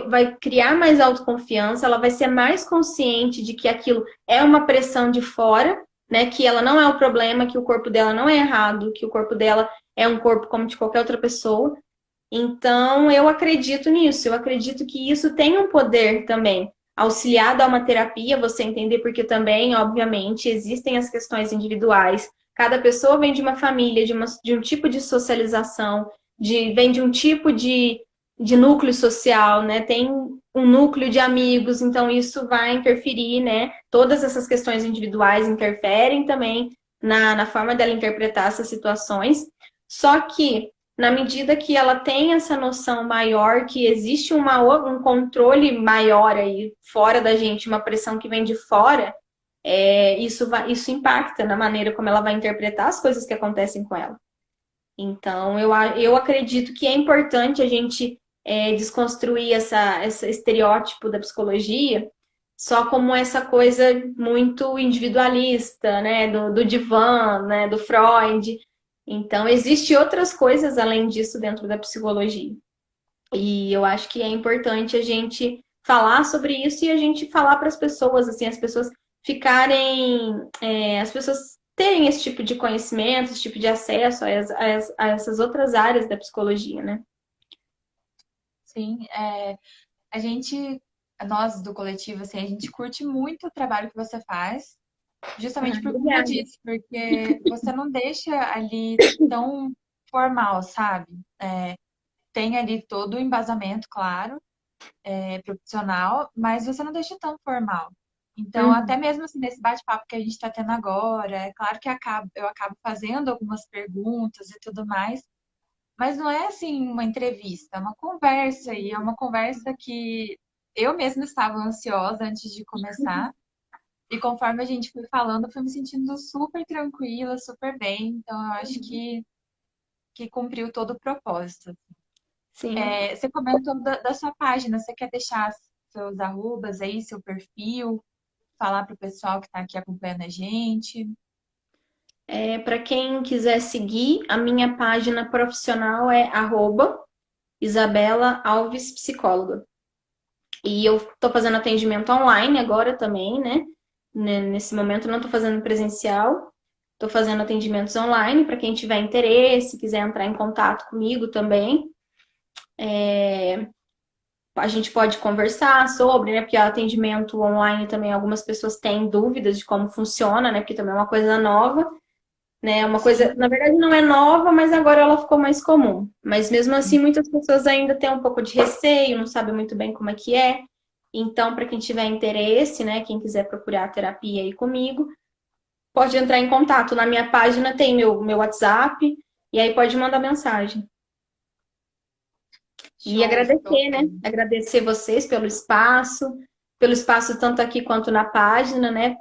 vai criar mais autoconfiança, ela vai ser mais consciente de que aquilo é uma pressão de fora, né? Que ela não é o problema, que o corpo dela não é errado, que o corpo dela é um corpo como de qualquer outra pessoa. Então, eu acredito nisso, eu acredito que isso tem um poder também, auxiliado a uma terapia, você entender, porque também, obviamente, existem as questões individuais. Cada pessoa vem de uma família, de um tipo de socialização, vem de um tipo de núcleo social, né? Tem um núcleo de amigos, então isso vai interferir, né? Todas essas questões individuais interferem também na forma dela interpretar essas situações. Só que na medida que ela tem essa noção maior que existe um controle maior aí fora da gente, uma pressão que vem de fora, isso impacta na maneira como ela vai interpretar as coisas que acontecem com ela. Então, eu acredito que é importante a gente desconstruir esse estereótipo da psicologia só como essa coisa muito individualista, né, do divã, né, do Freud. Então, existe outras coisas além disso dentro da psicologia. E eu acho que é importante a gente falar sobre isso e a gente falar para as pessoas, assim, as pessoas as pessoas terem esse tipo de conhecimento, esse tipo de acesso a essas outras áreas da psicologia, né? Sim, a gente, nós do coletivo, assim, a gente curte muito o trabalho que você faz, Ah, justamente por conta obrigada. disso, porque você não deixa ali tão formal, sabe? Tem ali todo o embasamento, claro, profissional, mas você não deixa tão formal. Então, até Uhum. mesmo assim, nesse bate-papo que a gente está tendo agora, é claro que eu acabo fazendo algumas perguntas e tudo mais, mas não é assim uma entrevista, é uma conversa, e é uma conversa que eu mesma estava ansiosa antes de começar, e conforme a gente foi falando, eu fui me sentindo super tranquila, super bem, então eu acho que cumpriu todo o propósito. Sim. Você comentou da sua página, você quer deixar seus arrobas aí, seu perfil, falar para o pessoal que está aqui acompanhando a gente? Para quem quiser seguir, a minha página profissional é @Isabela Alves Psicóloga. E eu estou fazendo atendimento online agora também, né? Nesse momento eu não estou fazendo presencial, estou fazendo atendimentos online para quem tiver interesse, quiser entrar em contato comigo também. A gente pode conversar sobre, né? Porque atendimento online também algumas pessoas têm dúvidas de como funciona, né? Porque também é uma coisa nova, né? É uma coisa, Sim. na verdade não é nova, mas agora ela ficou mais comum. Mas mesmo assim, muitas pessoas ainda têm um pouco de receio, não sabem muito bem como é que é. Então, para quem tiver interesse, né, quem quiser procurar terapia aí comigo, pode entrar em contato. Na minha página tem meu WhatsApp, e aí pode mandar mensagem. E Show, show agradecer, né? sim. Agradecer vocês pelo espaço tanto aqui quanto na página, né?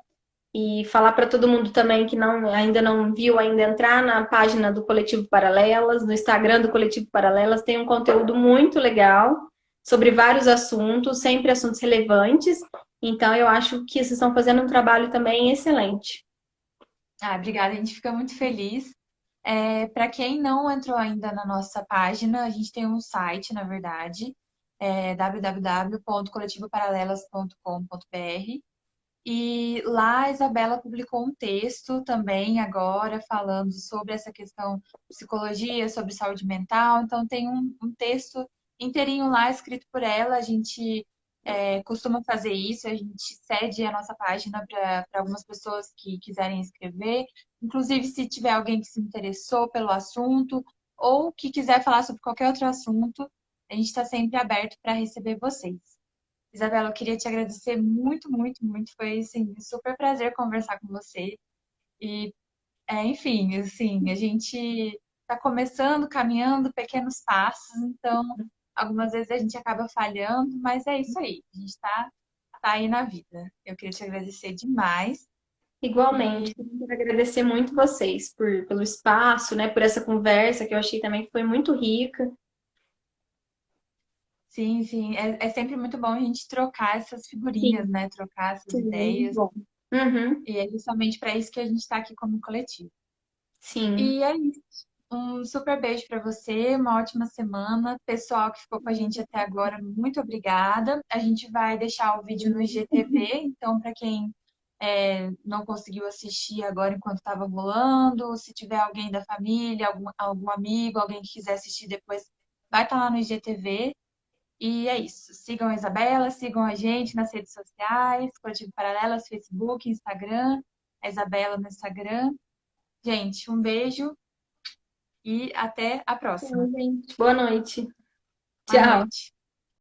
E falar para todo mundo também que ainda não viu ainda entrar na página do Coletivo Paralelas, no Instagram do Coletivo Paralelas, tem um conteúdo muito legal sobre vários assuntos, sempre assuntos relevantes. Então, eu acho que vocês estão fazendo um trabalho também excelente. Ah, obrigada, a gente fica muito feliz. Para quem não entrou ainda na nossa página, a gente tem um site, na verdade, www.coletivoparalelas.com.br. E lá a Isabela publicou um texto também agora falando sobre essa questão de psicologia, sobre saúde mental. Então tem um texto inteirinho lá escrito por ela. A gente costuma fazer isso, a gente cede a nossa página para algumas pessoas que quiserem escrever. Inclusive, se tiver alguém que se interessou pelo assunto ou que quiser falar sobre qualquer outro assunto, a gente está sempre aberto para receber vocês. Isabela, eu queria te agradecer muito, muito, muito. Foi, assim, um super prazer conversar com você. E, enfim, assim, a gente está começando, caminhando pequenos passos, então, algumas vezes a gente acaba falhando, mas é isso aí. A gente tá aí na vida. Eu queria te agradecer demais. Igualmente, E, quero agradecer muito vocês pelo espaço, né? Por essa conversa que eu achei também que foi muito rica. sim, sim, é sempre muito bom a gente trocar essas figurinhas, Sim, né? Trocar essas sim, muito ideias. bom. Uhum, E é justamente para isso que a gente está aqui como coletivo. sim. E é isso. Um super beijo para você, uma ótima semana. Pessoal que ficou com a gente até agora, muito obrigada. A gente vai deixar o vídeo no IGTV, então para quem não conseguiu assistir agora enquanto estava rolando, se tiver alguém da família, algum amigo, alguém que quiser assistir depois, vai estar lá no IGTV. E é isso. Sigam a Isabela, sigam a gente nas redes sociais, Coletivo Paralelas, Facebook, Instagram, a Isabela no Instagram. Gente, um beijo e até a próxima. Então, gente, boa noite. Boa Tchau. noite.